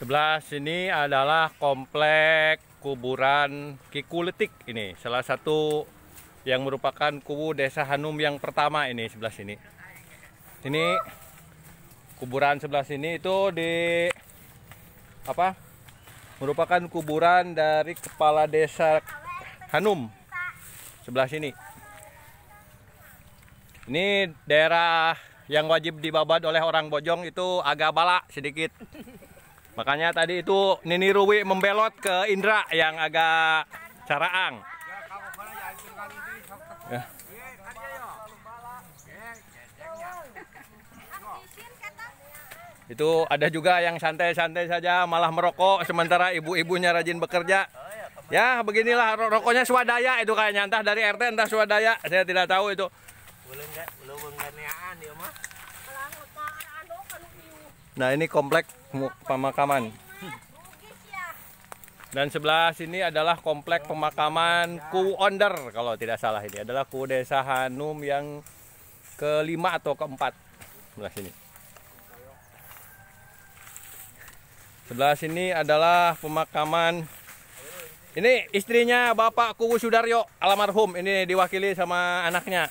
Sebelah sini adalah komplek kuburan Kikuletik. Ini salah satu yang merupakan kubu Desa Hanum yang pertama ini sebelah sini. Ini kuburan sebelah sini itu merupakan kuburan dari kepala desa Hanum sebelah sini. Ini daerah yang wajib dibabat oleh orang Bojong, itu agak bala sedikit. Makanya tadi itu Nini Ruwi membelot ke Indra yang agak caraang. Ya. Itu ada juga yang santai-santai saja malah merokok sementara ibu-ibunya rajin bekerja. Ya beginilah, rokoknya swadaya itu kayaknya, entah dari RT entah swadaya, saya tidak tahu itu. Nah ini komplek pemakaman. Dan sebelah sini adalah komplek pemakaman Kuwu Onder, kalau tidak salah. Ini adalah Kuwu Desa Hanum yang kelima atau keempat. Sebelah sini. Sebelah sini adalah pemakaman. Ini istrinya Bapak Kuwu Sudaryo almarhum. Ini diwakili sama anaknya.